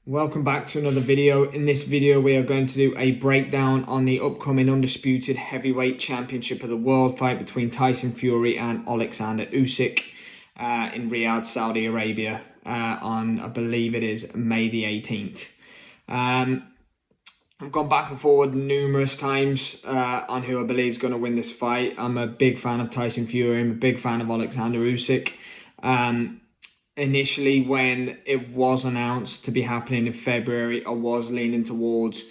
Welcome back to another video. In this video we are going to do a breakdown on the upcoming undisputed heavyweight championship of the world fight between Tyson Fury and Oleksandr Usyk in Riyadh, Saudi Arabia on, I believe it is May the 18th. I've gone back and forward numerous times on who I believe is going to win this fight. I'm a big fan of Tyson Fury. I'm a big fan of Oleksandr Usyk. Initially, when it was announced to be happening in February, I was leaning towards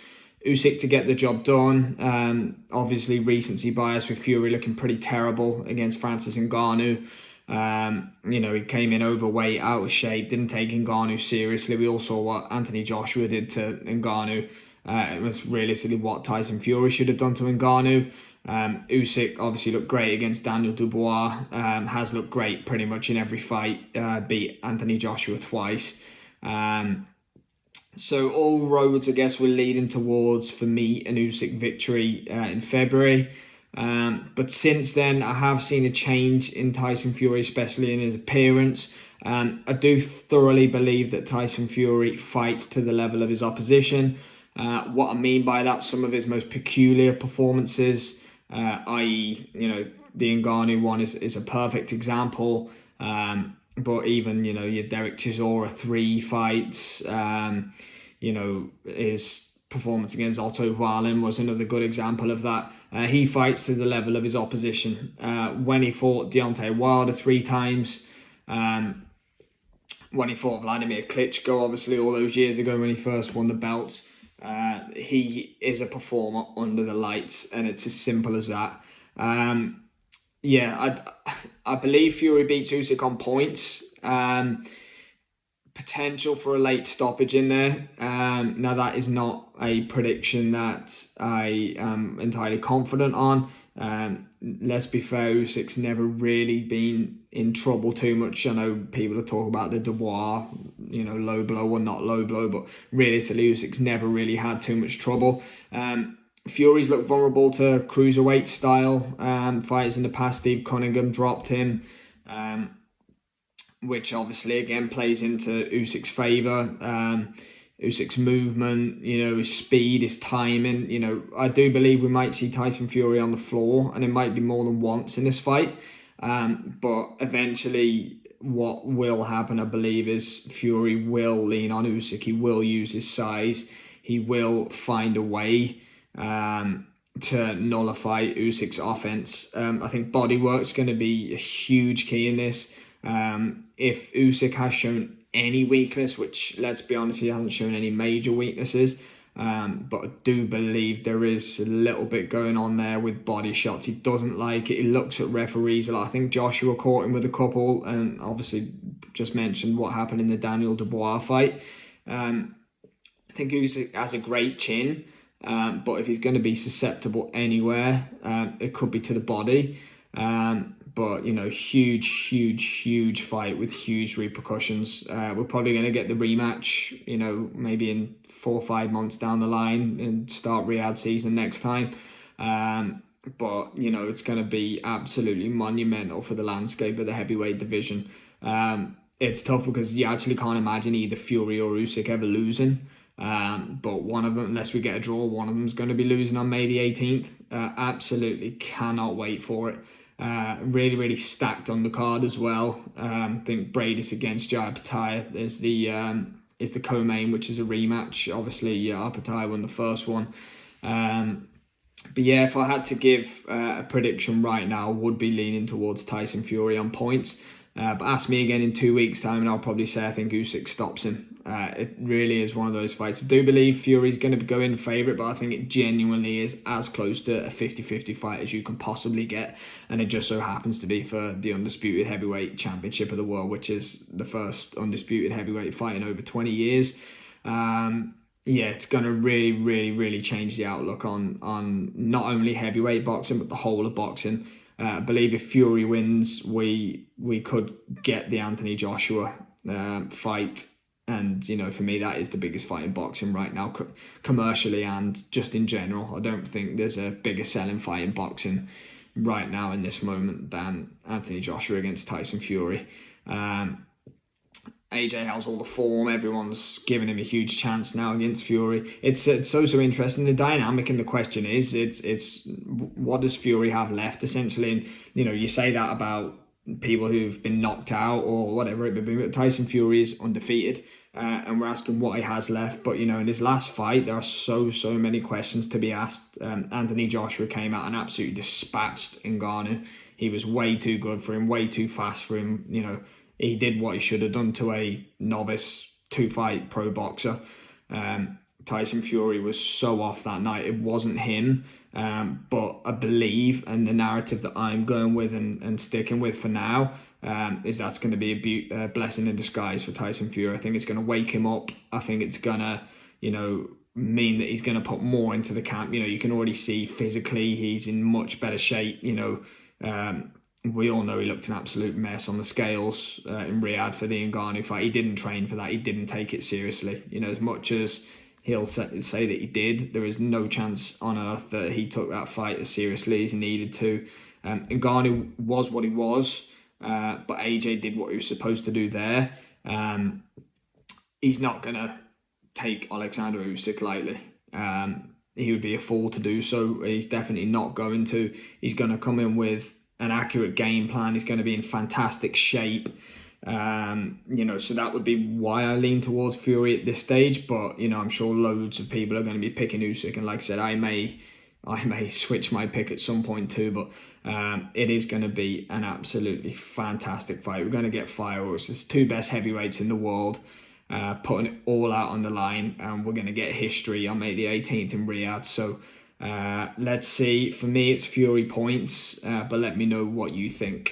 Usyk to get the job done. Obviously, recency bias with Fury looking pretty terrible against Francis Ngannou. He came in overweight, out of shape, didn't take Ngannou seriously. We all saw what Anthony Joshua did to Ngannou. It was realistically what Tyson Fury should have done to Ngannou. Usyk obviously looked great against Daniel Dubois, has looked great pretty much in every fight, beat Anthony Joshua twice. So all roads, I guess, were leading towards, for me, an Usyk victory in February. But since then, I have seen a change in Tyson Fury, especially in his appearance. I do thoroughly believe that Tyson Fury fights to the level of his opposition. What I mean by that, some of his most peculiar performances, i.e., the Ngannou one is a perfect example. But even, your Derek Chisora 3 fights, his performance against Otto Wallin was another good example of that. He fights to the level of his opposition. When he fought Deontay Wilder 3 times, when he fought Vladimir Klitschko, obviously all those years ago when he first won the belts, he is a performer under the lights, and it's as simple as that. I believe Fury beats Usyk on points. Potential for a late stoppage in there. Now that is not a prediction that I am entirely confident on. Let's be fair, Usyk's never really been in trouble too much. I know people are talking about the Dubois, low blow or not low blow, but realistically, Usyk's never really had too much trouble. Fury's looked vulnerable to cruiserweight style fights in the past. Steve Cunningham dropped him, which obviously again plays into Usyk's favour. Usyk's movement, his speed, his timing. I do believe we might see Tyson Fury on the floor, and it might be more than once in this fight. But eventually, what will happen, I believe, is Fury will lean on Usyk. He will use his size. He will find a way to nullify Usyk's offense. I think bodywork's going to be a huge key in this. If Usyk has shown any weakness, which, let's be honest, he hasn't shown any major weaknesses, but I do believe there is a little bit going on there with body shots. He doesn't like it. He looks at referees a lot. I think Joshua caught him with a couple, and obviously just mentioned what happened in the Daniel Dubois fight. I think Usyk has a great chin, but if he's going to be susceptible anywhere, it could be to the body. But huge fight with huge repercussions. We're probably going to get the rematch, maybe in 4 or 5 months down the line and start Riyadh season next time. But it's going to be absolutely monumental for the landscape of the heavyweight division. It's tough because you actually can't imagine either Fury or Usyk ever losing. But one of them, unless we get a draw, one of them is going to be losing on May the 18th. Absolutely cannot wait for it. Really stacked on the card as well. I think Bradis against Jai Pattaya is the co-main, which is a rematch. Obviously, Pattaya won the first one. But yeah, if I had to give a prediction right now, I would be leaning towards Tyson Fury on points. But ask me again in 2 weeks' time, and I'll probably say I think Usyk stops him. It really is one of those fights. I do believe Fury's going to go in favourite, but I think it genuinely is as close to a 50-50 fight as you can possibly get. And it just so happens to be for the undisputed heavyweight championship of the world, which is the first undisputed heavyweight fight in over 20 years. It's going to really change the outlook on not only heavyweight boxing, but the whole of boxing. I believe if Fury wins, we could get the Anthony Joshua fight. And, for me, that is the biggest fight in boxing right now, commercially and just in general. I don't think there's a bigger selling fight in boxing right now in this moment than Anthony Joshua against Tyson Fury. AJ has all the form. Everyone's giving him a huge chance now against Fury. It's so interesting. The dynamic and the question is, it's what does Fury have left essentially? And you say that about people who've been knocked out or whatever it may be. But Tyson Fury is undefeated, and we're asking what he has left. But in his last fight, there are so many questions to be asked. Anthony Joshua came out and absolutely dispatched Ngannou. He was way too good for him, way too fast for him. He did what he should have done to a novice two-fight pro boxer. Tyson Fury was so off that night. It wasn't him, but I believe, and the narrative that I'm going with and sticking with for now, is that's going to be a blessing in disguise for Tyson Fury. I think it's going to wake him up. I think it's going to, mean that he's going to put more into the camp. You can already see physically he's in much better shape. We all know he looked an absolute mess on the scales in Riyadh for the Ngannou fight. He didn't train for that. He didn't take it seriously. As much as he'll say that he did, there is no chance on earth that he took that fight as seriously as he needed to. Ngannou was what he was, but AJ did what he was supposed to do there. He's not going to take Oleksandr Usyk lightly. He would be a fool to do so. He's definitely not going to. He's going to come in with an accurate game plan. He's going to be in fantastic shape. So that would be why I lean towards Fury at this stage. But I'm sure loads of people are going to be picking Usyk, and like I said, I may switch my pick at some point too. But it is going to be an absolutely fantastic fight. We're going to get fireworks. There's two best heavyweights in the world, putting it all out on the line, and we're going to get history on May the 18th in Riyadh. So let's see. For me, it's Fury points, but let me know what you think.